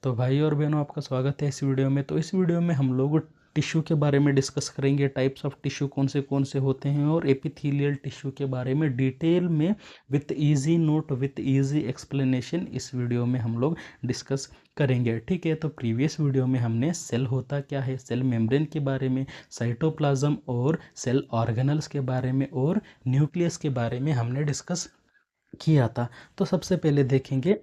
तो भाई और बहनों, आपका स्वागत है इस वीडियो में। तो इस वीडियो में हम लोग टिश्यू के बारे में डिस्कस करेंगे, टाइप्स ऑफ टिश्यू कौन से होते हैं, और एपिथेलियल टिश्यू के बारे में डिटेल में with easy note with easy explanation इस वीडियो में हम लोग डिस्कस करेंगे। ठीक है, तो प्रीवियस वीडियो में हमने सेल होता क्या है, सेल मेम्ब्रेन के बारे में, साइटोप्लाज्म और सेल ऑर्गेनल्स के बारे में और न्यूक्लियस के बारे में हमने डिस्कस किया था। तो सबसे पहले देखेंगे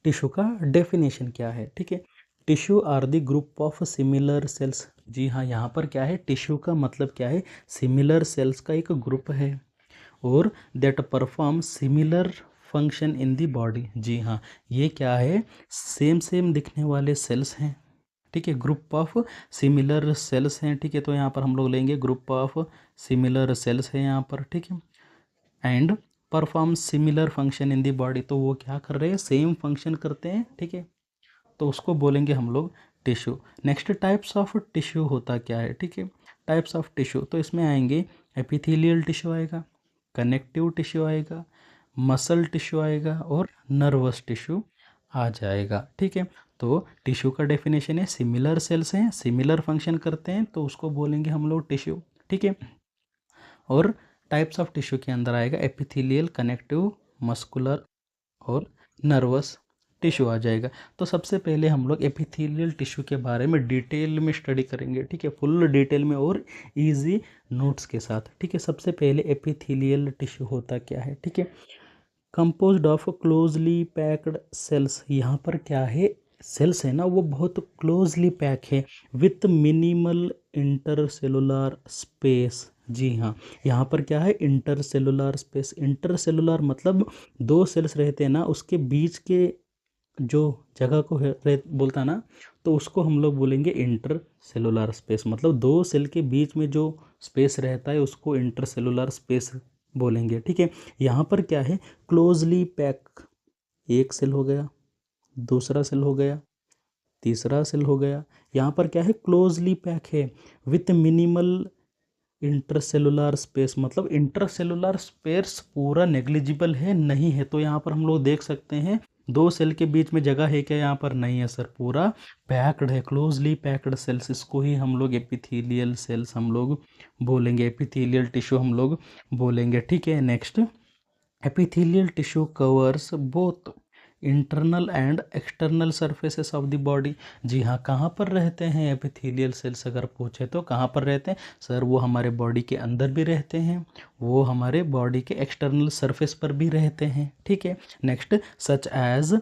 टिश्यू का डेफिनेशन क्या है। ठीक है, tissue are the group of similar cells. जी हाँ, यहाँ पर क्या है, टिश्यू का मतलब क्या है, सिमिलर सेल्स का एक ग्रुप है और that perform similar function in the body. जी हाँ, ये क्या है, सेम दिखने वाले सेल्स हैं। ठीक है, ग्रुप ऑफ सिमिलर सेल्स हैं। ठीक है, तो यहाँ पर हम लोग लेंगे ग्रुप ऑफ सिमिलर सेल्स है यहाँ पर। ठीक है, and perform similar function in the body. तो वो क्या कर रहे हैं, सेम फंक्शन करते हैं। ठीक है, तो उसको बोलेंगे हम लोग tissue. Next types of tissue होता क्या है। ठीक है, टाइप्स ऑफ टिश्यू तो इसमें आएंगे एपिथेलियल टिश्यू आएगा, कनेक्टिव टिश्यू आएगा, मसल टिश्यू आएगा और नर्वस टिश्यू आ जाएगा। ठीक है, तो टिश्यू का डेफिनेशन है सिमिलर सेल्स हैं, सिमिलर फंक्शन करते हैं, तो उसको बोलेंगे हम लोग टिश्यू। ठीक है, और टाइप्स ऑफ टिश्यू के अंदर आएगा एपिथेलियल, कनेक्टिव, मस्कुलर और नर्वस टिश्यू आ जाएगा। तो सबसे पहले हम लोग एपिथेलियल टिश्यू के बारे में डिटेल में स्टडी करेंगे। ठीक है, फुल डिटेल में और इजी नोट्स के साथ। ठीक है, सबसे पहले एपिथेलियल टिश्यू होता क्या है। ठीक है, composed of closely packed cells. यहाँ पर क्या है, सेल्स है ना, वो बहुत क्लोजली पैक है विथ मिनिमल इंटरसेलुलर स्पेस। जी हाँ, यहाँ पर क्या है, इंटरसेलुलर स्पेस। इंटरसेलुलर मतलब दो सेल्स रहते हैं ना, उसके बीच के जो जगह को बोलता ना, तो उसको हम लोग बोलेंगे इंटर सेलुलर स्पेस। मतलब दो सेल के बीच में जो स्पेस रहता है उसको इंटर सेलुलर स्पेस बोलेंगे। ठीक है, यहाँ पर क्या है, क्लोजली पैक, एक सेल हो गया, दूसरा सेल हो गया, तीसरा सेल हो गया। यहाँ पर क्या है, क्लोजली पैक है विथ मिनिमल इंटरसेलुलर स्पेस। मतलब इंटरसेलुलर स्पेस पूरा नेग्लिजिबल है, नहीं है। तो यहाँ पर हम लोग देख सकते हैं दो सेल के बीच में जगह है क्या, यहाँ पर नहीं है सर, पूरा पैक्ड है, क्लोजली पैक्ड सेल्स। इसको ही हम लोग एपिथेलियल सेल्स हम लोग बोलेंगे, एपिथेलियल टिश्यू हम लोग बोलेंगे। ठीक है, next, epithelial tissue covers both internal and external surfaces of the body. जी हाँ, कहाँ पर रहते हैं एपिथेलियल सेल्स, अगर पूछे तो कहाँ पर रहते हैं सर, वो हमारे बॉडी के अंदर भी रहते हैं, वो हमारे बॉडी के एक्सटर्नल सरफेस पर भी रहते हैं। ठीक है, next, such as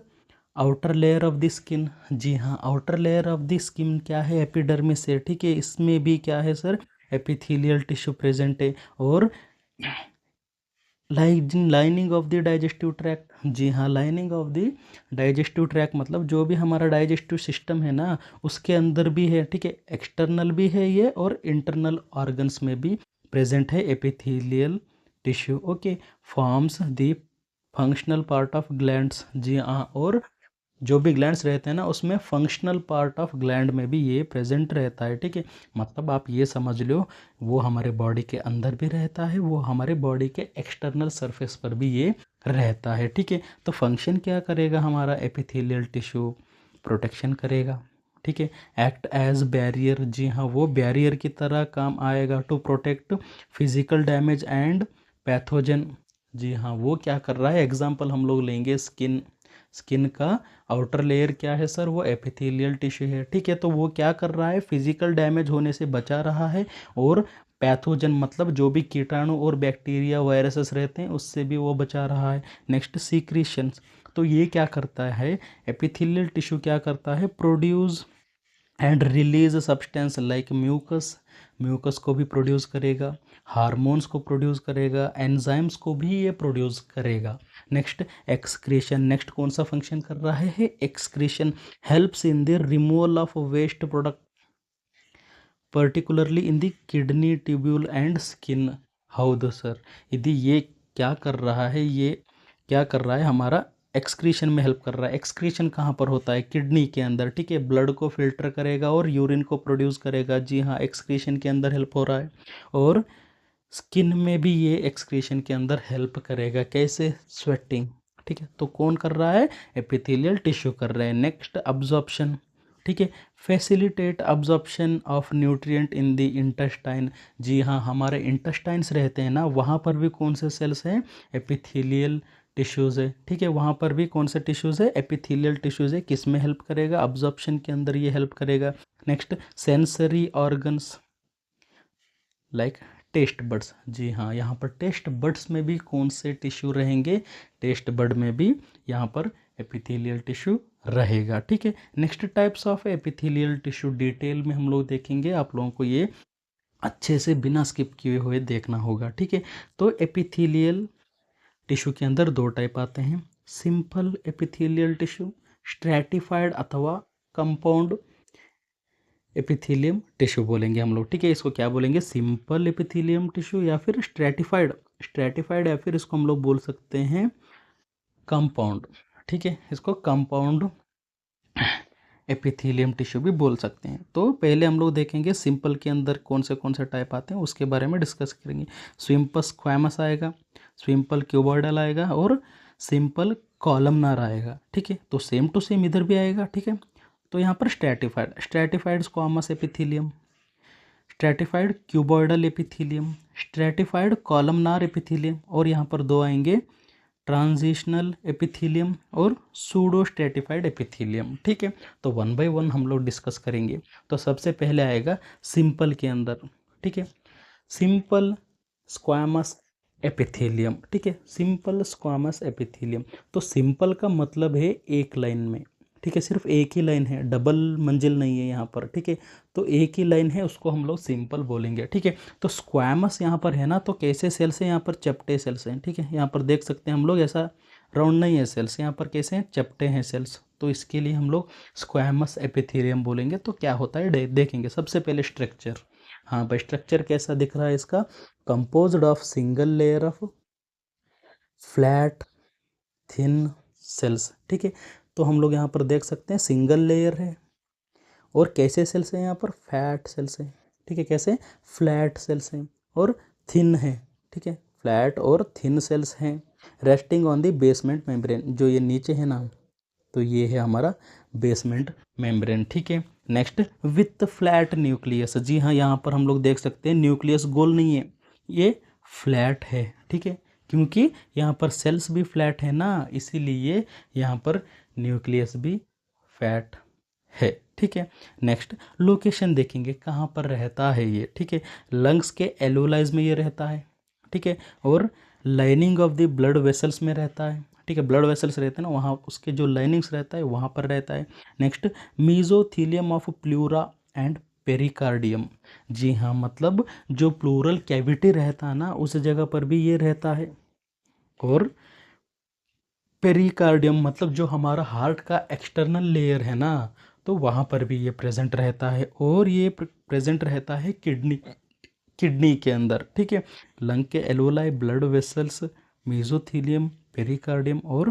outer layer of the skin. जी हाँ, outer layer of the skin क्या है, एपिडर्मिस है। ठीक है, इसमें भी क्या है सर, एपिथेलियल टिश्यू प्रेजेंट है। और lining of the digestive tract. जी हाँ, lining of the digestive tract मतलब जो भी हमारा डाइजेस्टिव सिस्टम है ना, उसके अंदर भी है। ठीक है, एक्सटर्नल भी है ये और इंटरनल ऑर्गन्स में भी प्रेजेंट है epithelial tissue. Okay, forms the functional part of glands. जी हाँ, और जो भी ग्लैंड्स रहते हैं ना, उसमें फंक्शनल पार्ट ऑफ ग्लैंड में भी ये प्रेजेंट रहता है। ठीक है, मतलब आप ये समझ लो, वो हमारे बॉडी के अंदर भी रहता है, वो हमारे बॉडी के एक्सटर्नल सरफेस पर भी ये रहता है। ठीक है, तो फंक्शन क्या करेगा हमारा एपिथेलियल टिश्यू, प्रोटेक्शन करेगा। ठीक है, एक्ट एज बैरियर। जी हाँ, वो बैरियर की तरह काम आएगा, to protect physical damage and pathogen. जी हाँ, वो क्या कर रहा है, एग्जाम्पल हम लोग लेंगे स्किन। स्किन का आउटर लेयर क्या है सर, वो एपिथेलियल टिश्यू है। ठीक है, तो वो क्या कर रहा है, फिजिकल डैमेज होने से बचा रहा है, और पैथोजन मतलब जो भी कीटाणु और बैक्टीरिया वायरसेस रहते हैं उससे भी वो बचा रहा है। नेक्स्ट, सीक्रीशंस। तो ये क्या करता है, एपिथेलियल टिश्यू क्या करता है, produce and release substance like mucus. Mucus को भी प्रोड्यूस करेगा, हार्मोन्स को प्रोड्यूस करेगा, एंजाइम्स को भी ये प्रोड्यूस करेगा। Next, excretion. नेक्स्ट कौन सा फंक्शन कर रहा है, excretion. Helps in the removal of waste product particularly in the kidney, tubule and skin. How the sir, यदि ये क्या कर रहा है, ये क्या कर रहा है, हमारा एक्सक्रीशन में हेल्प कर रहा है। एक्सक्रीशन कहाँ पर होता है, किडनी के अंदर। ठीक है, ब्लड को फिल्टर करेगा और यूरिन को प्रोड्यूस करेगा। जी हाँ, एक्सक्रीशन के अंदर हेल्प हो रहा है। और स्किन में भी ये एक्सक्रीशन के अंदर हेल्प करेगा, कैसे, स्वेटिंग। ठीक है, तो कौन कर रहा है, एपिथेलियल टिश्यू कर रहे हैं। नेक्स्ट अब्जॉर्प्शन, ठीक है, facilitate absorption of nutrient in the intestine. जी हाँ, हमारे इंटेस्टाइन्स रहते हैं ना, वहाँ पर भी कौन से सेल्स हैं, एपिथेलियल टिश्यूज़ है, ठीक है, वहाँ पर भी कौन से टिश्यूज़ है, एपिथेलियल टिश्यूज़ है। किस में हेल्प करेगा, अब्जॉर्प्शन के अंदर ये हेल्प करेगा। Next sensory organs like taste buds. जी हाँ, यहाँ पर टेस्ट बड्स में भी कौन से टिश्यू रहेंगे, टेस्ट बड में भी यहाँ पर एपिथेलियल टिश्यू रहेगा, ठीक है। Next types of epithelial tissue detail में हम लोग देखेंगे, आप लोगों को ये अच्छे से बिना स्किप किए हुए देखना होगा, ठीक है। तो एपिथेलियल टिश्यू के अंदर दो टाइप आते हैं, सिंपल एपिथेलियल टिश्यू, स्ट्रैटिफाइड अथवा कंपाउंड एपिथेलियम टिश्यू बोलेंगे हम लोग, ठीक है। इसको क्या बोलेंगे, सिंपल एपिथेलियम टिश्यू या फिर स्ट्रैटिफाइड या फिर इसको हम लोग बोल सकते हैं कंपाउंड, ठीक है, इसको कंपाउंड एपिथेलियम टिश्यू भी बोल सकते हैं। तो पहले हम लोग देखेंगे सिंपल के अंदर कौन से टाइप आते हैं, उसके बारे में डिस्कस करेंगे। सिंपल स्क्वैमस आएगा, सिंपल क्यूबॉइडल आएगा और सिंपल कॉलमनार आएगा, ठीक है। तो सेम टू सेम इधर भी आएगा, ठीक है। तो यहाँ पर stratified squamous epithelium, stratified cuboidal epithelium, stratified columnar epithelium, और यहाँ पर दो आएंगे ट्रांजिशनल एपिथेलियम और सूडो स्ट्रैटिफाइड एपिथेलियम, ठीक है। तो वन बाय वन हम लोग डिस्कस करेंगे। तो सबसे पहले आएगा सिंपल के अंदर, ठीक है, सिंपल स्क्वामस एपिथेलियम, ठीक है, सिंपल स्क्वामस एपिथेलियम। तो सिंपल का मतलब है एक लाइन में, ठीक है, सिर्फ एक ही लाइन है, डबल मंजिल नहीं है यहाँ पर, ठीक है। तो एक ही लाइन है, उसको हम लोग सिंपल बोलेंगे, ठीक है। तो स्क्वामस यहाँ पर है ना, तो कैसे सेल्स हैं, यहाँ पर चपटे सेल्स हैं, ठीक है। यहाँ पर देख सकते हैं हम लोग, ऐसा राउंड नहीं है सेल्स, यहाँ पर कैसे हैं, चपटे हैं सेल्स। तो इसके लिए हम लोग स्क्वामस एपिथेलियम बोलेंगे। तो क्या होता है देखेंगे। सबसे पहले स्ट्रक्चर, हाँ भाई, स्ट्रक्चर कैसा दिख रहा है इसका, composed of single layer of flat thin cells, ठीक है। तो हम लोग यहाँ पर देख सकते हैं सिंगल लेयर है, और कैसे सेल्स हैं यहाँ पर, फैट सेल्स हैं, ठीक है, कैसे, फ्लैट सेल्स हैं और थिन है, ठीक है, फ्लैट और थिन सेल्स हैं, resting on the basement membrane. जो ये नीचे है ना, तो ये है हमारा बेसमेंट मेम्ब्रेन, ठीक है। Next with flat nucleus. जी हाँ, यहाँ पर हम लोग देख सकते हैं न्यूक्लियस गोल नहीं है, ये फ्लैट है, ठीक है, क्योंकि यहाँ पर सेल्स भी फ्लैट है ना, इसीलिए यहाँ पर न्यूक्लियस भी फैट है, ठीक है। नेक्स्ट लोकेशन देखेंगे, कहाँ पर रहता है ये, ठीक है, लंग्स के एलोलाइज में ये रहता है, ठीक है, और lining of the blood vessels में रहता है, ठीक है, ब्लड वेसल्स रहते हैं ना, वहाँ उसके जो लाइनिंग्स रहता है वहाँ पर रहता है। Next mesothelium of pleura and pericardium. जी हाँ, मतलब जो प्लूरल कैविटी रहता है ना, उस जगह पर भी ये रहता है। और पेरिकार्डियम मतलब जो हमारा हार्ट का एक्सटर्नल लेयर है ना, तो वहाँ पर भी ये प्रेजेंट रहता है। और ये प्रेजेंट रहता है किडनी के अंदर, ठीक है। लंग के एलोलाई, ब्लड वेसल्स, मेसोथीलियम, पेरिकार्डियम और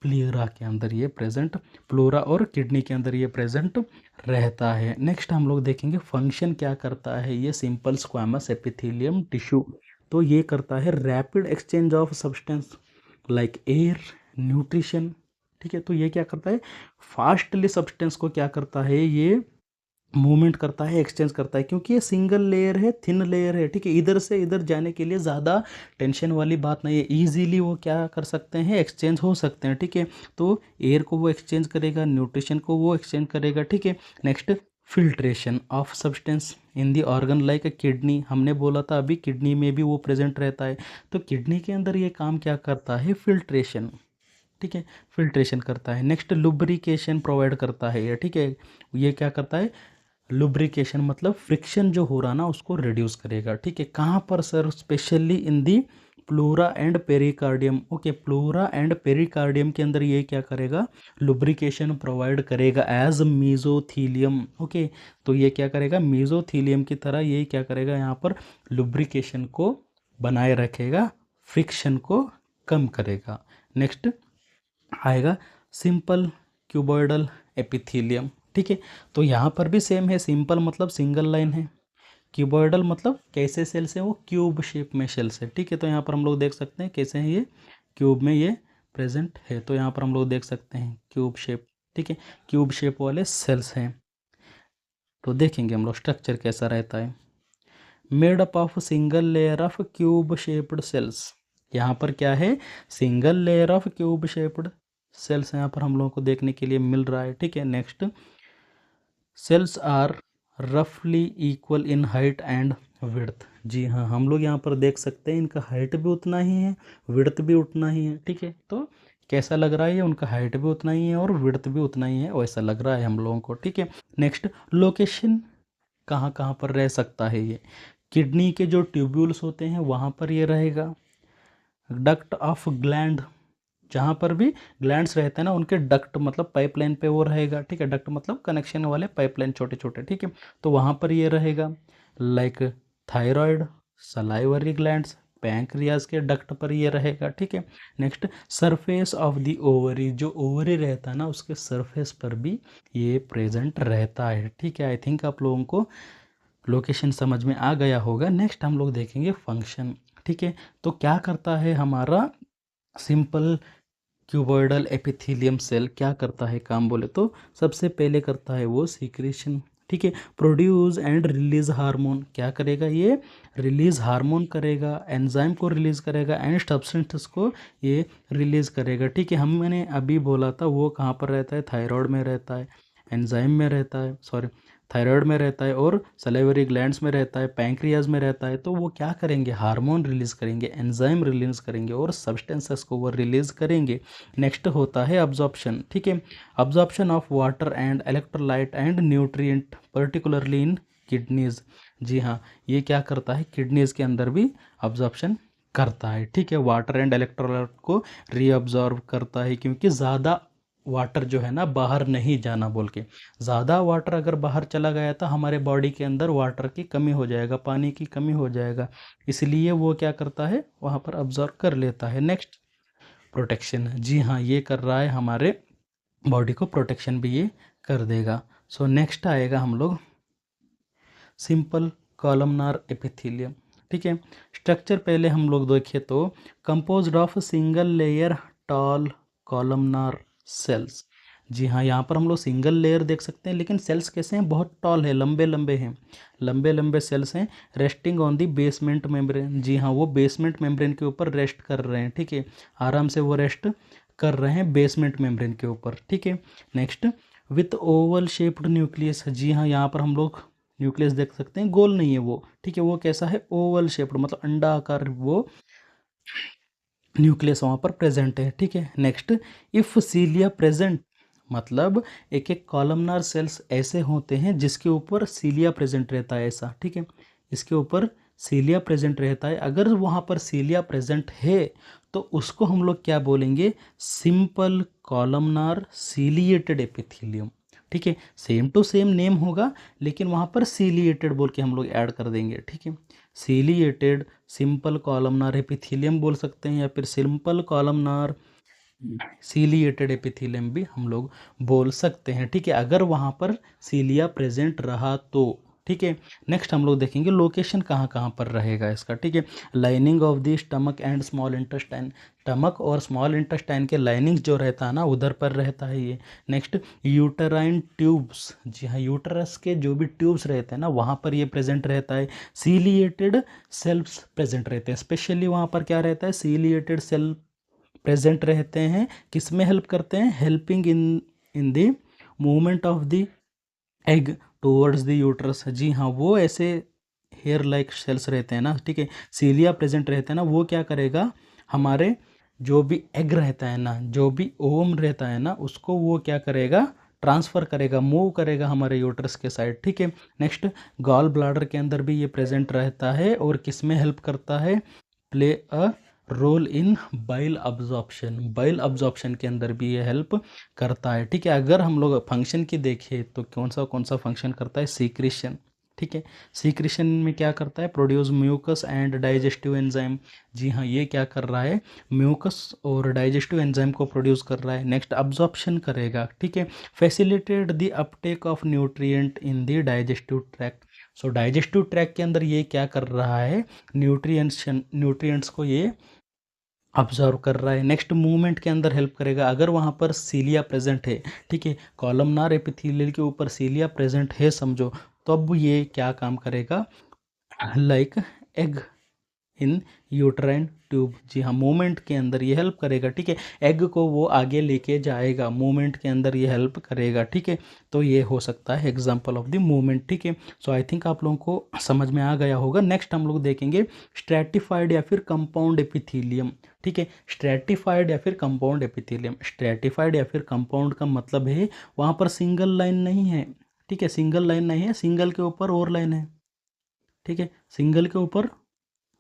प्लीरा के अंदर ये प्रेजेंट, प्लोरा और किडनी के अंदर ये प्रेजेंट रहता है। नेक्स्ट हम लोग देखेंगे फंक्शन क्या करता है ये सिंपल स्क्वामस एपिथेलियम टिश्यू। तो ये करता है rapid exchange of substance like air, nutrition, ठीक है। तो ये क्या करता है, फास्टली सब्सटेंस को क्या करता है, ये मूवमेंट करता है, एक्सचेंज करता है, क्योंकि ये सिंगल लेयर है, थिन लेयर है, ठीक है। इधर से इधर जाने के लिए ज़्यादा टेंशन वाली बात नहीं है, इजीली वो क्या कर सकते हैं, एक्सचेंज हो सकते हैं, ठीक है। तो एयर को वो एक्सचेंज करेगा, न्यूट्रिशन को वो एक्सचेंज करेगा, ठीक है। Next filtration of substance in the organ like kidney, हमने बोला था अभी किडनी में भी वो प्रेजेंट रहता है। तो किडनी के अंदर ये काम क्या करता है, फिल्ट्रेशन, ठीक है, फिल्ट्रेशन करता है। नेक्स्ट लुब्रिकेशन प्रोवाइड करता है ये, ठीक है, ये क्या करता है, लुब्रिकेशन मतलब फ्रिक्शन जो हो रहा ना उसको रिड्यूस करेगा, ठीक है। कहाँ पर sir, specially in the pleura and pericardium, okay, pleura and pericardium के अंदर ये क्या करेगा, लुब्रिकेशन प्रोवाइड करेगा एज मीजोथीलियम, ओके। तो ये क्या करेगा, मीजोथीलियम की तरह ये क्या करेगा, यहाँ पर लुब्रिकेशन को बनाए रखेगा, फ्रिक्शन को कम करेगा। नेक्स्ट आएगा सिंपल क्यूबॉइडल एपिथेलियम, ठीक है। तो यहाँ पर भी सेम है, सिंपल मतलब सिंगल लाइन है, क्यूबॉइडल मतलब कैसे सेल्स हैं, वो क्यूब शेप में सेल्स है, ठीक है। तो यहाँ पर हम लोग देख सकते हैं कैसे हैं, ये क्यूब में ये प्रेजेंट है। तो यहाँ पर हम लोग देख सकते हैं क्यूब शेप, ठीक है, क्यूब शेप वाले सेल्स हैं। तो देखेंगे हम लोग स्ट्रक्चर कैसा रहता है। Made up of single layer of cube shaped sales, यहाँ पर क्या है, single layer of cube shaped sales यहाँ पर हम लोगों को देखने के लिए मिल रहा है, ठीक है। नेक्स्ट, सेल्स आर रफली equal in height and width, जी हाँ, हम लोग यहाँ पर देख सकते हैं इनका हाइट भी उतना ही है, विड्थ भी उतना ही है, ठीक है। तो कैसा लग रहा है ये, उनका हाइट भी उतना ही है और विड्थ भी उतना ही है, वैसा लग रहा है हम लोगों को, ठीक है। नेक्स्ट, लोकेशन कहाँ कहाँ पर रह सकता है ये, किडनी के जो ट्यूब्यूल्स होते हैं वहाँ पर ये रहेगा। डक्ट ऑफ ग्लैंड, जहाँ पर भी ग्लैंड्स रहते हैं ना उनके डक्ट मतलब पाइपलाइन पे वो रहेगा, ठीक है। डक्ट मतलब कनेक्शन वाले पाइपलाइन छोटे छोटे, ठीक है, तो वहाँ पर ये रहेगा। Like thyroid, salivary glands, pancreas के डक्ट पर ये रहेगा, ठीक है। Next, surface of the ovary, जो ओवरी रहता है ना उसके सरफेस पर भी ये प्रेजेंट रहता है, ठीक है। आई थिंक आप लोगों को लोकेशन समझ में आ गया होगा। नेक्स्ट हम लोग देखेंगे फंक्शन, ठीक है। तो क्या करता है हमारा सिंपल क्यूबॉइडल एपिथेलियम सेल, क्या करता है काम बोले तो सबसे पहले करता है वो सीक्रेशन, ठीक है। प्रोड्यूस एंड रिलीज हार्मोन, क्या करेगा ये, रिलीज हार्मोन करेगा, एंजाइम को रिलीज करेगा एंड सब्सटेंसेस को ये रिलीज करेगा, ठीक है। मैंने अभी बोला था वो कहाँ पर रहता है, थायराइड में रहता है, एंजाइम में रहता है, सॉरी थायराइड में रहता है और सलाइवरी ग्लैंड्स में रहता है, पैंक्रियाज में रहता है। तो वो क्या करेंगे, हार्मोन रिलीज करेंगे, एंजाइम रिलीज करेंगे और सब्सटेंसेस को वो रिलीज करेंगे। नेक्स्ट होता है अब्जॉर्प्शन, ठीक है, absorption of water and electrolyte and nutrient particularly in kidneys, जी हाँ, ये क्या करता है, किडनीज के अंदर भी अब्जॉर्प्शन करता है, ठीक है। वाटर एंड इलेक्ट्रोलाइट को रीअब्जॉर्ब करता है, क्योंकि ज़्यादा वाटर जो है ना बाहर नहीं जाना बोल के, ज़्यादा वाटर अगर बाहर चला गया तो हमारे बॉडी के अंदर वाटर की कमी हो जाएगा, पानी की कमी हो जाएगा, इसलिए वो क्या करता है वहाँ पर अब्जॉर्ब कर लेता है। नेक्स्ट, प्रोटेक्शन, जी हाँ, ये कर रहा है हमारे बॉडी को प्रोटेक्शन भी ये कर देगा। सो नेक्स्ट आएगा हम लोग सिंपल कॉलमनार एपिथेलियम, ठीक है। स्ट्रक्चर पहले हम लोग देखें तो composed of single layer tall columnar cells, जी हाँ, यहाँ पर हम लोग सिंगल लेयर देख सकते हैं, लेकिन सेल्स कैसे हैं, बहुत टॉल है, लंबे लंबे हैं, लंबे लंबे सेल्स हैं, resting on the basement membrane, जी हाँ, वो बेसमेंट मेम्ब्रेन के ऊपर रेस्ट कर रहे हैं, ठीक है, आराम से वो रेस्ट कर रहे हैं बेसमेंट मेम्ब्रेन के ऊपर, ठीक है। Next, with oval shaped nucleus, जी हाँ, यहाँ पर हम लोग न्यूक्लियस देख सकते हैं, गोल नहीं है वो, ठीक है, वो कैसा है, ओवल शेप्ड मतलब अंडा आकार वो न्यूक्लियस वहाँ पर प्रेजेंट है, ठीक है। नेक्स्ट, इफ सीलिया प्रेजेंट, मतलब एक एक कॉलमनार सेल्स ऐसे होते हैं जिसके ऊपर सीलिया प्रेजेंट रहता है, ऐसा, ठीक है, इसके ऊपर सीलिया प्रेजेंट रहता है। अगर वहाँ पर सीलिया प्रेजेंट है तो उसको हम लोग क्या बोलेंगे, सिंपल कॉलमनार सीलिएटेड एपिथेलियम, ठीक है, सेम टू सेम नेम होगा लेकिन वहाँ पर सीलिएटेड बोल के हम लोग ऐड कर देंगे, ठीक है। सीलिएटेड सिंपल कॉलमनार एपिथेलियम बोल सकते हैं या फिर सिंपल कॉलमनार सीलिएटेड एपिथेलियम भी हम लोग बोल सकते हैं, ठीक है, अगर वहाँ पर सीलिया प्रेजेंट रहा तो, ठीक है। नेक्स्ट हम लोग देखेंगे लोकेशन कहाँ कहाँ पर रहेगा इसका, ठीक है। Lining of the stomach and small intestine, stomach और स्मॉल इंटेस्टाइन के लाइनिंग जो रहता है ना उधर पर रहता है ये। नेक्स्ट, यूटेराइन ट्यूब्स, जी हाँ, यूटरस के जो भी ट्यूब्स रहते हैं ना वहाँ पर ये प्रेजेंट रहता है। सीलिएटेड सेल्स प्रेजेंट रहते हैं, स्पेशली वहाँ पर क्या रहता है, सीलिएटेड सेल प्रेजेंट रहते हैं, किस में हेल्प करते हैं, helping in the movement of the egg towards the uterus, जी हाँ, वो ऐसे हेयर लाइक सेल्स रहते हैं ना, ठीक है, सीलिया प्रेजेंट रहते हैं ना, वो क्या करेगा, हमारे जो भी एग रहता है ना, जो भी ओम रहता है ना उसको वो क्या करेगा, ट्रांसफ़र करेगा, मूव करेगा हमारे यूट्रस के साइड, ठीक है। नेक्स्ट, गॉल ब्लाडर के अंदर भी ये प्रेजेंट रहता है और किस में हेल्प करता है, play a role in bile absorption, bile absorption के अंदर भी ये हेल्प करता है, ठीक है। अगर हम लोग फंक्शन की देखें तो कौन सा फंक्शन करता है, सीक्रेशन, ठीक है, सीक्रेशन में क्या करता है, produce mucus and digestive enzyme, जी हाँ, ये क्या कर रहा है, म्यूकस और डाइजेस्टिव एंजाइम को प्रोड्यूस कर रहा है। नेक्स्ट, अब्जॉर्प्शन करेगा, ठीक है, facilitate the Uptake of nutrient in the digestive tract, so digestive tract के अंदर ये क्या कर रहा है, न्यूट्रिएंट्स को ये ऑब्जर्व कर रहा है। नेक्स्ट मूवमेंट के अंदर हेल्प करेगा अगर वहाँ पर सीलिया प्रेजेंट है, ठीक है, कॉलमनार एपिथेलियल के ऊपर सीलिया प्रेजेंट है समझो, तो अब ये क्या काम करेगा, like egg in uterine tube. जी हाँ, मूवमेंट के अंदर ये हेल्प करेगा, ठीक है, एग को वो आगे लेके जाएगा, मूवमेंट के अंदर ये हेल्प करेगा, ठीक है। तो ये हो सकता है एग्जांपल ऑफ द मूवमेंट, ठीक है। सो आई थिंक आप लोगों को समझ में आ गया होगा। नेक्स्ट हम लोग देखेंगे स्ट्रैटिफाइड या फिर कंपाउंड एपिथेलियम, ठीक है। स्ट्रैटिफाइड या फिर कंपाउंड एपिथेलियम, स्ट्रैटिफाइड या फिर कंपाउंड का मतलब है वहाँ पर सिंगल लाइन नहीं है, ठीक है, सिंगल लाइन नहीं है, सिंगल के ऊपर और लाइन है, ठीक है, सिंगल के ऊपर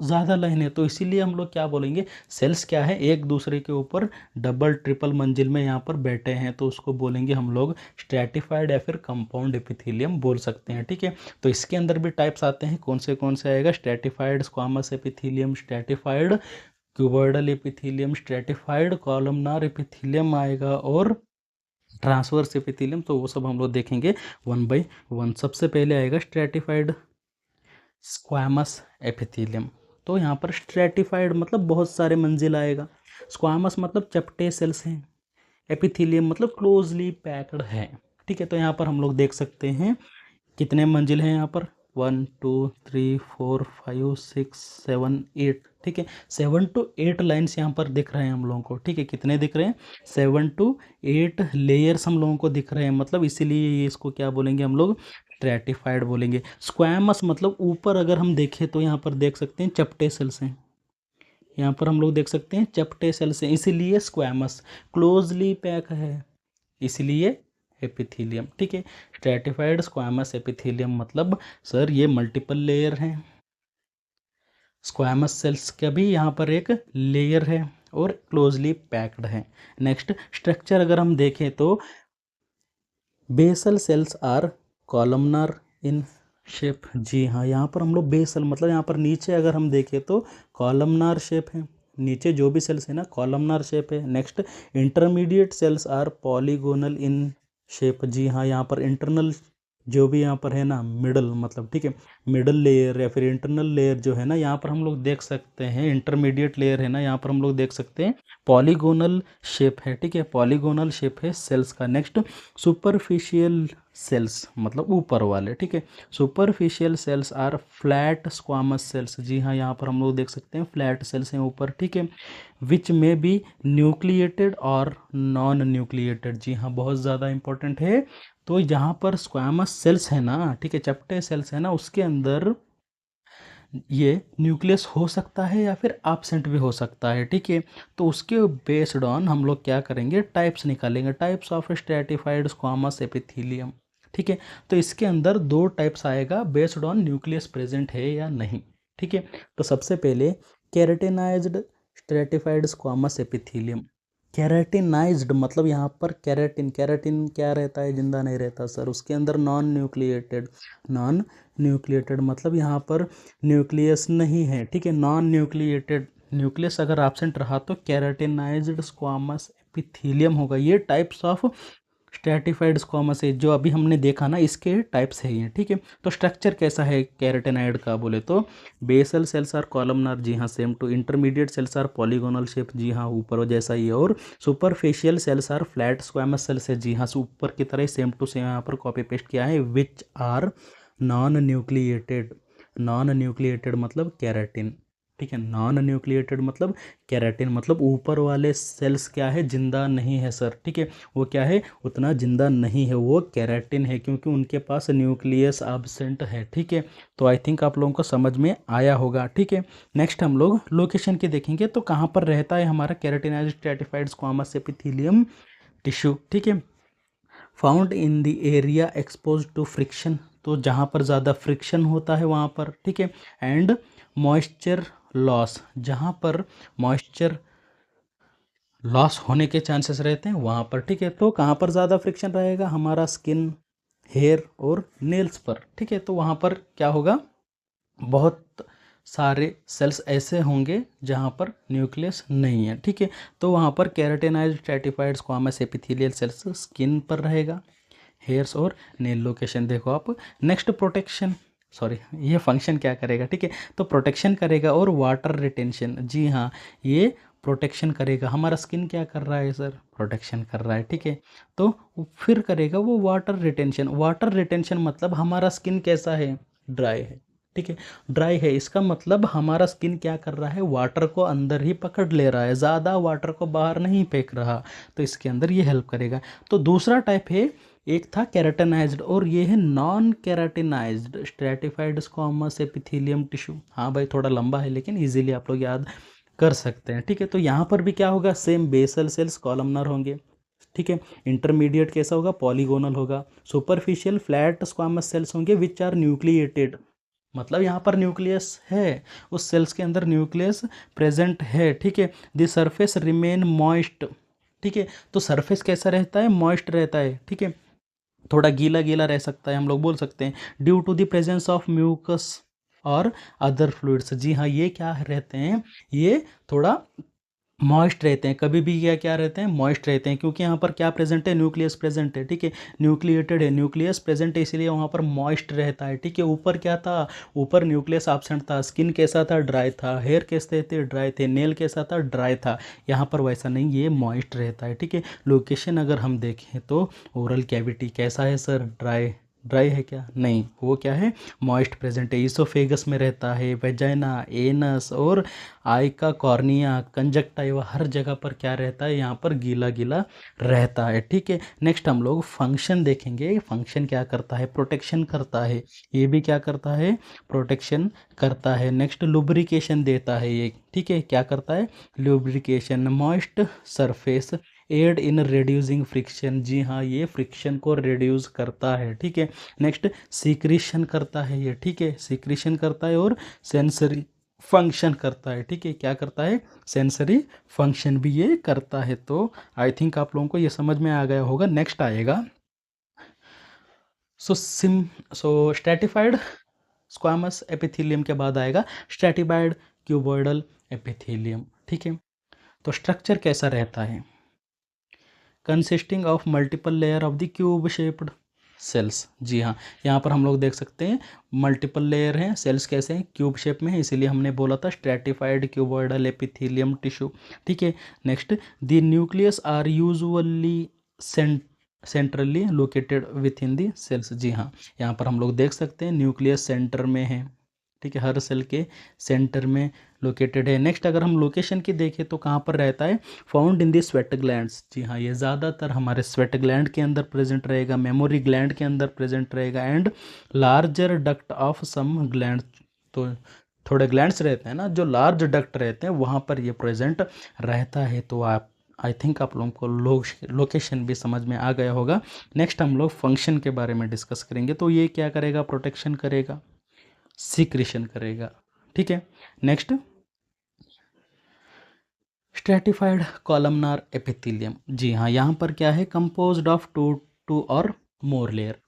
ज़्यादा लाइन है, तो इसीलिए हम लोग क्या बोलेंगे, सेल्स क्या है, एक दूसरे के ऊपर डबल ट्रिपल मंजिल में यहाँ पर बैठे हैं, तो उसको बोलेंगे हम लोग स्ट्रैटिफाइड या फिर कंपाउंड एपिथेलियम बोल सकते हैं, ठीक है। तो इसके अंदर भी टाइप्स आते हैं, कौन से आएगा, stratified squamous epithelium, stratified cuboidal epithelium, stratified columnar epithelium आएगा, और ट्रांसवर्स एपिथेलियम। तो वो सब हम लोग देखेंगे वन बाय वन। सबसे पहले आएगा स्ट्रैटिफाइड स्क्वामस एपिथेलियम। तो यहाँ पर स्ट्रैटिफाइड मतलब बहुत सारे मंजिल आएगा, स्क्वामस मतलब चपटे सेल्स हैं, एपिथेलियम मतलब क्लोजली पैक्ड है, ठीक है। तो यहाँ पर हम लोग देख सकते हैं कितने मंजिल हैं यहाँ पर, 1 2 3 4 5 6 7 8, ठीक है, 7 to 8 लाइन्स यहाँ पर दिख रहे हैं हम लोगों को, ठीक है। कितने दिख रहे हैं, 7 to 8 लेयर्स हम लोगों को दिख रहे हैं, मतलब इसीलिए ये इसको क्या बोलेंगे हम लोग, स्ट्रैटिफाइड बोलेंगे। स्क्वैमस मतलब ऊपर अगर हम देखें तो यहाँ पर देख सकते हैं चपटे सेल्स हैं, यहाँ पर हम लोग देख सकते हैं चपटे सेल्स हैं, इसीलिए स्क्वैमस, क्लोजली पैक है इसलिए एपिथेलियम, ठीक है। स्ट्रैटिफाइड स्क्वामस एपिथेलियम मतलब सर ये मल्टीपल लेयर हैं, स्क्वामस सेल्स का भी यहाँ पर एक लेयर है और क्लोजली पैक्ड है। नेक्स्ट स्ट्रक्चर अगर हम देखें तो basal cells are columnar in shape. जी हाँ, यहाँ पर हम लोग बेसल मतलब यहाँ पर नीचे अगर हम देखें तो कॉलमनार शेप है, नीचे जो भी सेल्स है ना कॉलमनार शेप है। Next intermediate cells are polygonal in shape. जी हाँ, यहाँ पर इंटरनल जो भी यहाँ पर है ना मिडल मतलब, ठीक है, मिडल लेयर या फिर इंटरनल लेयर जो है ना यहाँ पर हम लोग देख सकते हैं, इंटरमीडिएट लेयर है ना यहाँ पर हम लोग देख सकते हैं पॉलीगोनल शेप है, ठीक है, पॉलीगोनल शेप है सेल्स का। नेक्स्ट सुपरफिशियल सेल्स मतलब ऊपर वाले, ठीक है, superficial cells are flat squamous cells. जी हाँ, यहाँ पर हम लोग देख सकते हैं फ्लैट सेल्स हैं ऊपर, ठीक है, विच में बी न्यूक्लिएटेड और नॉन न्यूक्लिएटेड। जी हाँ, बहुत ज़्यादा इंपॉर्टेंट है। तो यहाँ पर स्क्वामस सेल्स है ना, ठीक है, चपटे सेल्स है ना, उसके अंदर ये न्यूक्लियस हो सकता है या फिर एब्सेंट भी हो सकता है, ठीक है। तो उसके बेस्ड ऑन हम लोग क्या करेंगे, टाइप्स निकालेंगे, types of stratified squamous epithelium, ठीक है। तो इसके अंदर दो टाइप्स आएगा बेस्ड ऑन न्यूक्लियस प्रेजेंट है या नहीं, ठीक है। तो सबसे पहले keratinized stratified squamous epithelium. Keratinized मतलब यहाँ पर केराटिन, केराटिन क्या रहता है, जिंदा नहीं रहता सर, उसके अंदर नॉन न्यूक्लिएटेड, नॉन न्यूक्लिएटेड मतलब यहाँ पर न्यूक्लियस नहीं है, ठीक है, नॉन न्यूक्लिएटेड, न्यूक्लियस अगर एब्सेंट रहा तो केराटिनाइज्ड स्क्वामस एपिथेलियम होगा। ये टाइप्स ऑफ स्ट्रैटिफाइड स्क्वामस है जो अभी हमने देखा ना, इसके टाइप्स है ये, ठीक है। तो स्ट्रक्चर कैसा है केराटिनाइड का बोले तो बेसल सेल्स आर कॉलमनार, जी हाँ same too, intermediate cells are polygonal shape, जी हाँ ऊपर जैसा ही है, और superficial cells are flat squamous cells है, जी हाँ ऊपर की तरह सेम टू सेम यहाँ पर कॉपी पेस्ट किया है। Which are non nucleated, non nucleated मतलब केराटिन, ठीक है, नॉन न्यूक्लिएटेड मतलब केराटिन, मतलब ऊपर वाले सेल्स क्या है, जिंदा नहीं है सर, ठीक है, वो क्या है, उतना जिंदा नहीं है, वो केराटिन है क्योंकि उनके पास न्यूक्लियस एब्सेंट है, ठीक है। तो आई थिंक आप लोगों को समझ में आया होगा, ठीक है। नेक्स्ट हम लोग लोकेशन की देखेंगे, तो कहाँ पर रहता है हमारा keratinized stratified squamous epithelium tissue, ठीक है, found in the area expose to friction, तो जहाँ पर ज़्यादा फ्रिक्शन होता है वहाँ पर, ठीक है, एंड मॉइस्चर लॉस, जहाँ पर मॉइस्चर लॉस होने के चांसेस रहते हैं वहाँ पर, ठीक है। तो कहाँ पर ज़्यादा फ्रिक्शन रहेगा, हमारा स्किन, हेयर और नेल्स पर, ठीक है। तो वहाँ पर क्या होगा, बहुत सारे सेल्स ऐसे होंगे जहाँ पर न्यूक्लियस नहीं है, ठीक है। तो वहाँ पर keratinized stratified squamous epithelial cells skin पर रहेगा, हेयर्स और नेल लोकेशन देखो आप। नेक्स्ट प्रोटेक्शन, सॉरी ये फंक्शन क्या करेगा, ठीक है, तो प्रोटेक्शन करेगा और वाटर रिटेंशन। जी हाँ, ये प्रोटेक्शन करेगा। हमारा स्किन क्या कर रहा है सर? प्रोटेक्शन कर रहा है, ठीक है। तो फिर करेगा वो वाटर रिटेंशन। वाटर रिटेंशन मतलब हमारा स्किन कैसा है? ड्राई है, ठीक है। ड्राई है इसका मतलब हमारा स्किन क्या कर रहा है? वाटर को अंदर ही पकड़ ले रहा है, ज़्यादा वाटर को बाहर नहीं फेंक रहा, तो इसके अंदर ये हेल्प करेगा। तो दूसरा टाइप है, एक था केराटिनाइज्ड और ये है non keratinized stratified squamous epithelium tissue. हाँ भाई थोड़ा लंबा है लेकिन इजीली आप लोग याद कर सकते हैं, ठीक है। तो यहाँ पर भी क्या होगा? सेम बेसल सेल्स कॉलमनर होंगे, ठीक है। इंटरमीडिएट कैसा होगा? पॉलीगोनल होगा। सुपरफिशियल फ्लैट स्क्वामस सेल्स होंगे विच आर न्यूक्लिएटेड, मतलब यहाँ पर न्यूक्लियस है, उस सेल्स के अंदर न्यूक्लियस प्रेजेंट है, ठीक है। द सरफेस रिमेन मॉइस्ट, ठीक है। तो सरफेस कैसा रहता है? मॉइस्ट रहता है, ठीक है। थोड़ा गीला गीला रह सकता है, हम लोग बोल सकते हैं, due to the presence of mucus और अदर फ्लूइड्स। जी हाँ, ये क्या रहते हैं? ये थोड़ा मॉइस्ट रहते हैं, कभी भी क्या क्या रहते हैं? मॉइस्ट रहते हैं, क्योंकि यहाँ पर क्या प्रेजेंट है? न्यूक्लियस प्रेजेंट है, ठीक है। न्यूक्लिएटेड है, न्यूक्लियस प्रेजेंट है, इसलिए वहाँ पर मॉइस्ट रहता है, ठीक है। ऊपर क्या था? ऊपर न्यूक्लियस एब्सेंट था। स्किन कैसा था? ड्राई था। हेयर कैसे थे? ड्राई थे। नेल कैसा था? ड्राई था। यहाँ पर वैसा नहीं, ये मॉइस्ट रहता है, ठीक है। लोकेशन अगर हम देखें तो ओरल कैविटी कैसा है सर? ड्राई। ड्राई है क्या? नहीं, वो क्या है? मॉइस्ट प्रेजेंट है। ईसोफेगस में रहता है, वेजाइना, एनस और आई का कॉर्निया, कंजक्टाइवा, हर जगह पर क्या रहता है? यहाँ पर गीला गीला रहता है, ठीक है। नेक्स्ट हम लोग फंक्शन देखेंगे। फंक्शन क्या करता है? प्रोटेक्शन करता है। ये भी क्या करता है? प्रोटेक्शन करता है। नेक्स्ट लुब्रिकेशन देता है ये, ठीक है। क्या करता है? Lubrication. Moist surface aid in reducing friction. जी हाँ, ये फ्रिक्शन को रिड्यूस करता है, ठीक है। नेक्स्ट सीक्रेशन करता है ये, ठीक है। सीक्रेशन करता है और सेंसरी फंक्शन करता है, ठीक है। क्या करता है? सेंसरी फंक्शन भी ये करता है। तो आई थिंक आप लोगों को ये समझ में आ गया होगा। नेक्स्ट आएगा स्ट्रैटिफाइड स्क्वामस एपिथेलियम के बाद आएगा स्ट्रैटिफाइड क्यूबॉइडल एपिथेलियम, ठीक है। तो स्ट्रक्चर कैसा रहता है? Consisting of multiple layer of the cube shaped cells. जी हाँ, यहाँ पर हम लोग देख सकते हैं मल्टीपल लेयर हैं, सेल्स कैसे हैं? क्यूब शेप में है, इसीलिए हमने बोला था स्ट्रैटिफाइड क्यूबॉइडल एपिथेलियम टिश्यू, ठीक है। Next, the nucleus are usually centrally located within the cells. जी हाँ, यहाँ पर हम लोग देख सकते हैं न्यूक्लियस सेंटर में है, ठीक है। हर सेल के सेंटर में लोकेटेड है। नेक्स्ट अगर हम लोकेशन की देखें तो कहाँ पर रहता है? Found in the sweat glands. जी हाँ, ये ज़्यादातर हमारे स्वेट ग्लैंड के अंदर प्रेजेंट रहेगा, मेमोरी ग्लैंड के अंदर प्रेजेंट रहेगा, and larger duct of some gland. तो थोड़े ग्लैंड्स रहते हैं ना, जो लार्ज डक्ट रहते हैं वहाँ पर ये प्रेजेंट रहता है। तो आप आई थिंक आप लोगों को लोकेशन भी समझ में आ गया होगा। नेक्स्ट हम लोग फंक्शन के बारे में डिस्कस करेंगे। तो ये क्या करेगा? प्रोटेक्शन करेगा, सीक्रेशन करेगा, ठीक है। Next, stratified columnar epithelium. जी हाँ, यहाँ पर क्या है? कंपोज्ड ऑफ टू और मोर लेयर।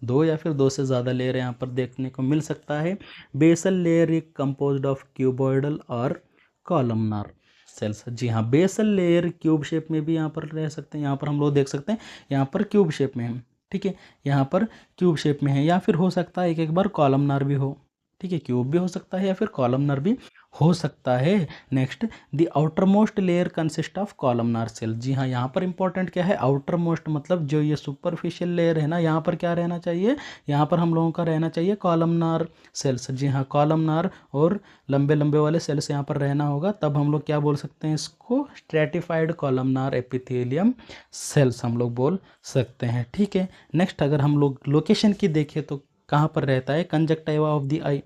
दो या फिर दो से ज़्यादा लेयर यहाँ पर देखने को मिल सकता है। बेसल लेयर एक कंपोज्ड ऑफ क्यूबॉइडल और कॉलमनार सेल्स। जी हाँ, बेसल लेयर क्यूब शेप में भी यहाँ पर रह सकते हैं। यहाँ पर हम लोग देख सकते हैं, यहाँ पर क्यूब शेप में है, ठीक है। यहाँ पर क्यूब शेप में है, या फिर हो सकता है एक बार कॉलमनार भी हो, ठीक है। क्यूब भी हो सकता है या फिर कॉलमनार भी हो सकता है। Next, the outermost layer consist of columnar cell. जी हाँ, यहाँ पर इंपॉर्टेंट क्या है? आउटर मोस्ट मतलब जो ये सुपरफिशियल लेयर है ना, यहाँ पर क्या रहना चाहिए? यहाँ पर हम लोगों का रहना चाहिए कॉलमनार सेल्स। जी हाँ, कॉलमनार और लंबे लंबे वाले सेल्स यहाँ पर रहना होगा, तब हम लोग क्या बोल सकते हैं इसको? स्ट्रैटिफाइड कॉलमनार एपिथेलियम सेल्स हम लोग बोल सकते हैं, ठीक है। नेक्स्ट अगर हम लोग लोकेशन की देखें तो कहाँ पर रहता है? कंजक्टाइवा ऑफ द आई।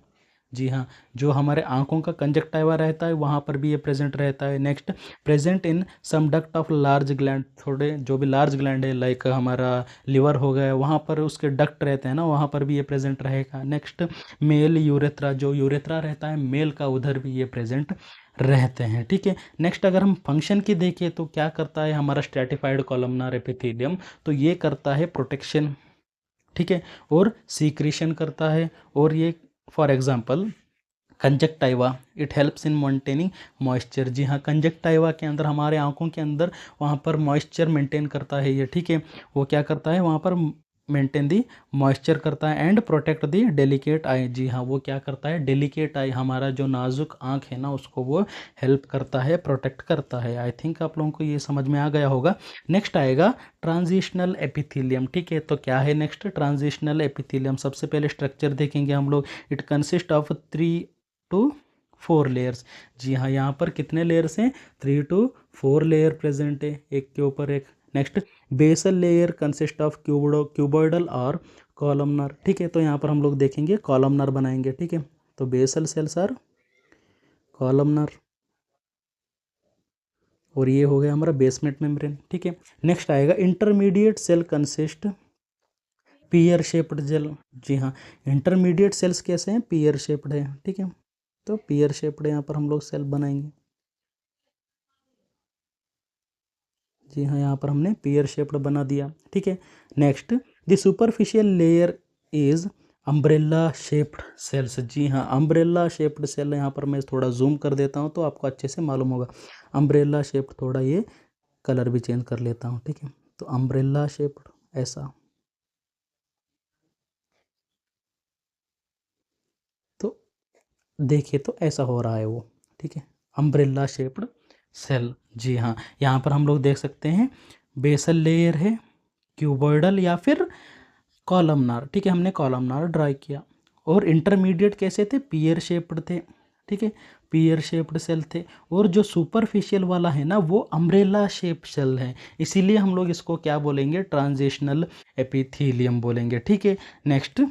जी हाँ, जो हमारे आंखों का कंजक्टाइवा रहता है वहाँ पर भी ये प्रेजेंट रहता है। Next, present in some duct of large gland. थोड़े जो भी लार्ज ग्लैंड है, लाइक हमारा लिवर हो गया, वहाँ पर उसके डक्ट रहते हैं ना, वहाँ पर भी ये प्रेजेंट रहेगा। नेक्स्ट, मेल यूरेथ्रा, जो यूरेथ्रा रहता है मेल का, उधर भी ये प्रेजेंट रहते हैं, ठीक है। नेक्स्ट अगर हम फंक्शन की देखें तो क्या करता है हमारा स्ट्रैटिफाइड कॉलमनार एपिथेलियम? तो ये करता है प्रोटेक्शन, ठीक है, और सीक्रेशन करता है। और ये for example conjunctiva, it helps in maintaining moisture. जी हाँ, कंजक्टाइवा के अंदर, हमारे आंखों के अंदर, वहाँ पर मॉइस्चर मेंटेन करता है ये, ठीक है। वो क्या करता है? वहाँ पर मेंटेन दी मॉइस्चर करता है एंड प्रोटेक्ट दी डेलिकेट आई। जी हाँ, वो क्या करता है, डेलिकेट आई, हमारा जो नाजुक आँख है ना उसको वो हेल्प करता है, प्रोटेक्ट करता है। आई थिंक आप लोगों को ये समझ में आ गया होगा। नेक्स्ट आएगा ट्रांजिशनल एपिथेलियम। ठीक है, तो क्या है नेक्स्ट ट्रांजिशनल एपिथेलियम। सबसे पहले स्ट्रक्चर देखेंगे हम लोग। It consist of 3 to 4 layers. जी हाँ, यहाँ पर कितने लेयर्स हैं, 3 to 4 लेयर प्रेजेंट है, एक के ऊपर एक। Next basal layer consist of cuboidal और कॉलमनर। ठीक है, तो यहाँ पर हम लोग देखेंगे कॉलमनर बनाएंगे। ठीक है, तो बेसल सेल्स आर कॉलमनर और ये हो गया हमारा बेसमेंट मेम्ब्रेन। ठीक है, नेक्स्ट आएगा intermediate cell consist pear shaped cell. जी हाँ, इंटरमीडिएट सेल्स कैसे हैं, पीयर शेप्ड है। ठीक है, तो पीयर शेप्ड यहाँ पर हम लोग सेल बनाएंगे। जी हाँ, यहाँ पर हमने पीयर शेप्ड बना दिया। ठीक है, next the superficial layer is umbrella shaped cells. जी हाँ, अम्ब्रेला शेप्ड सेल, यहाँ पर मैं थोड़ा जूम कर देता हूँ तो आपको अच्छे से मालूम होगा। अम्ब्रेला शेप्ड, थोड़ा ये कलर भी चेंज कर लेता हूँ। ठीक है, तो अम्ब्रेला शेप्ड ऐसा, तो देखिए तो ऐसा हो रहा है वो। ठीक है, अम्ब्रेला शेप्ड सेल। जी हाँ, यहाँ पर हम लोग देख सकते हैं बेसल लेयर है, क्यूबॉइडल या फिर कॉलमनार। ठीक है, हमने कॉलमनार ड्राई किया। और इंटरमीडिएट कैसे थे, पीयर शेप्ड थे। ठीक है, पीयर शेप्ड सेल थे। और जो सुपरफिशियल वाला है ना वो अम्ब्रेला शेप सेल है, इसीलिए हम लोग इसको क्या बोलेंगे, ट्रांजिशनल एपिथेलियम बोलेंगे। ठीक है, नेक्स्ट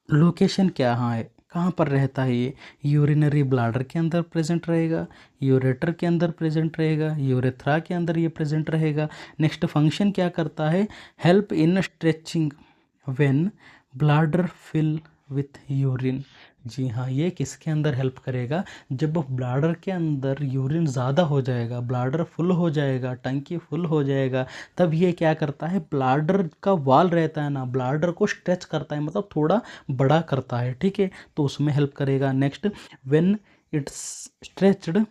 लोकेशन क्या हाँ है, कहाँ पर रहता है ये, यूरिनरी ब्लाडर के अंदर प्रेजेंट रहेगा, यूरेटर के अंदर प्रेजेंट रहेगा, यूरेथ्रा के अंदर ये प्रेजेंट रहेगा। नेक्स्ट फंक्शन क्या करता है, help in stretching when bladder fill with urine. जी हाँ, ये किसके अंदर हेल्प करेगा, जब ब्लाडर के अंदर यूरिन ज़्यादा हो जाएगा, ब्लाडर फुल हो जाएगा, टंकी फुल हो जाएगा, तब ये क्या करता है, ब्लाडर का वाल रहता है ना, ब्लाडर को स्ट्रेच करता है, मतलब थोड़ा बड़ा करता है। ठीक है, तो उसमें हेल्प करेगा। Next when it's stretched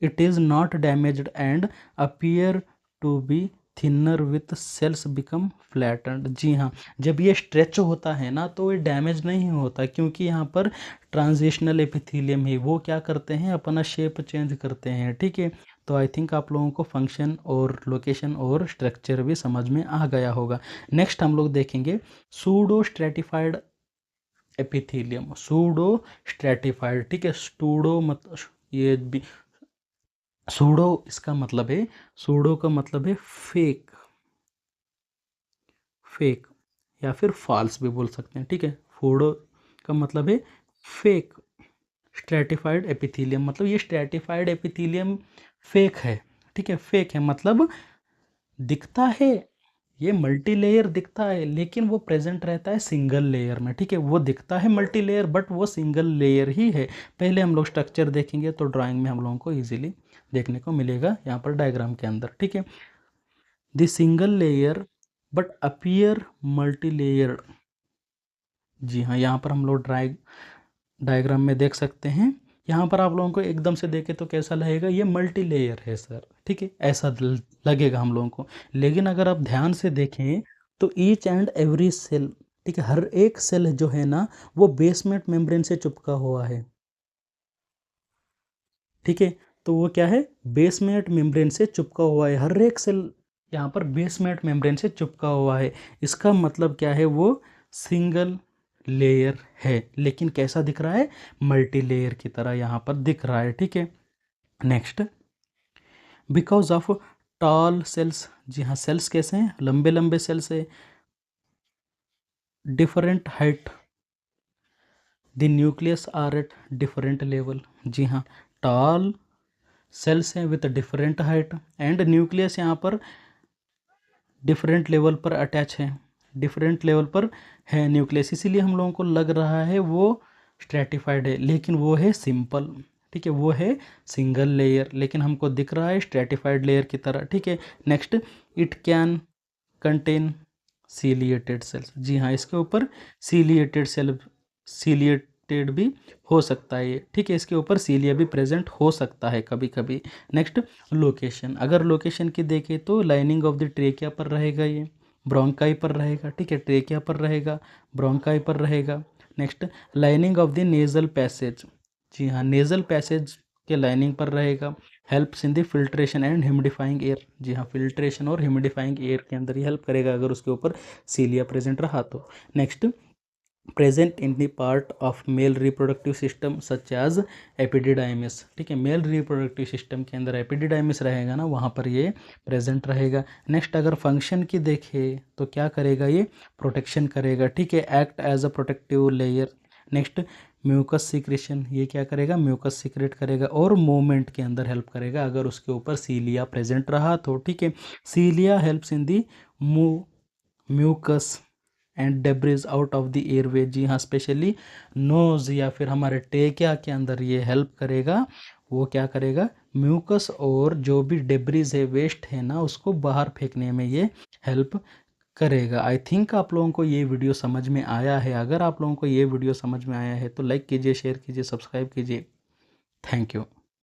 it is not damaged and appear to be thinner with cells become flattened. जी हाँ, जब ये स्ट्रेच होता है ना तो ये डैमेज नहीं होता, क्योंकि यहाँ पर ट्रांजिशनल एपिथेलियम है, वो क्या करते हैं, अपना शेप चेंज करते हैं। ठीक है, तो आई थिंक आप लोगों को फंक्शन और लोकेशन और स्ट्रक्चर भी समझ में आ गया होगा। नेक्स्ट हम लोग देखेंगे pseudo stratified epithelium. Pseudo stratified, ठीक है, सूडो मत ये भी सूडो, इसका मतलब है, सूडो का मतलब है फेक, फेक या फिर फॉल्स भी बोल सकते हैं। ठीक है, सूडो का मतलब है फेक। स्ट्रेटिफाइड एपिथेलियम मतलब ये स्ट्रेटिफाइड एपिथेलियम फेक है। ठीक है, फेक है मतलब दिखता है, ये मल्टी लेयर दिखता है लेकिन वो प्रेजेंट रहता है सिंगल लेयर में। ठीक है, वो दिखता है मल्टी लेयर बट वो सिंगल लेयर ही है। पहले हम लोग स्ट्रक्चर देखेंगे तो ड्राइंग में हम लोगों को इजीली देखने को मिलेगा, यहाँ पर डायग्राम के अंदर। ठीक है, the single layer but appear multi layered. जी हाँ, यहाँ पर हम लोग डायग्राम में देख सकते हैं। यहाँ पर आप लोगों को एकदम से देखे तो कैसा लगेगा, ये मल्टी लेयर है सर। ठीक है, ऐसा लगेगा हम लोगों को, लेकिन अगर आप ध्यान से देखें तो ईच एंड एवरी सेल, ठीक है, हर एक सेल जो है ना वो बेसमेंट मेम्ब्रेन से चिपका हुआ है। ठीक है, तो वो क्या है, बेसमेंट मेम्ब्रेन से चिपका हुआ है, हर एक सेल यहाँ पर बेसमेंट मेम्ब्रेन से चिपका हुआ है। इसका मतलब क्या है, वो सिंगल लेयर है, लेकिन कैसा दिख रहा है, मल्टी लेयर की तरह यहाँ पर दिख रहा है। ठीक है, next because of tall cells. जी हाँ, सेल्स कैसे हैं, लंबे लंबे सेल्स है, different height, the nucleus are at different level. जी हाँ, टॉल सेल्स हैं with different height and nucleus यहाँ पर डिफरेंट लेवल पर अटैच है, डिफरेंट लेवल पर है न्यूक्लियस, इसीलिए हम लोगों को लग रहा है वो स्ट्रेटिफाइड है, लेकिन वो है सिंपल। ठीक है, वो है सिंगल लेयर, लेकिन हमको दिख रहा है स्ट्रेटिफाइड लेयर की तरह। ठीक है, next it can contain ciliated cells. जी हाँ, इसके ऊपर सीलिएटेड सेल, सीलिएटेड भी हो सकता है ये। ठीक है, इसके ऊपर सीलिया भी प्रेजेंट हो सकता है कभी कभी। नेक्स्ट लोकेशन, अगर लोकेशन की देखें तो लाइनिंग ऑफ द ट्रेकिया पर रहेगा ये, ब्रोंकाई पर रहेगा, ठीक है, ट्रेकिया पर रहेगा, ब्रोंकाई पर रहेगा। Next lining of the nasal passage, जी हाँ, नेजल पैसेज के लाइनिंग पर रहेगा। Helps in the filtration and humidifying air, जी हाँ, फिल्ट्रेशन और ह्यूमिडिफाइंग एयर के अंदर ये हेल्प करेगा अगर उसके ऊपर सीलिया प्रेजेंट रहा तो। Next present in the part of male reproductive system such as epididymis, ठीक है, मेल रिप्रोडक्टिव सिस्टम के अंदर एपिडिडाइमिस रहेगा ना, वहाँ पर ये प्रेजेंट रहेगा। नेक्स्ट अगर फंक्शन की देखें तो क्या करेगा, ये प्रोटेक्शन करेगा, ठीक है, act as a protective layer. Next mucus secretion, ये क्या करेगा, म्यूकस सिक्रेट करेगा और मूवमेंट के अंदर हेल्प करेगा अगर उसके ऊपर सीलिया प्रेजेंट रहा तो, ठीक है। Cilia helps in the mucus and debris out of the airway, जी हाँ, स्पेशली नोज या फिर हमारे टेकिया के अंदर ये हेल्प करेगा। वो क्या करेगा, म्यूकस और जो भी डेब्रिज है, वेस्ट है ना, उसको बाहर फेंकने में ये हेल्प करेगा। आई थिंक आप लोगों को ये वीडियो समझ में आया है। अगर आप लोगों को ये वीडियो समझ में आया है तो लाइक कीजिए, शेयर कीजिए, सब्सक्राइब कीजिए। Thank you.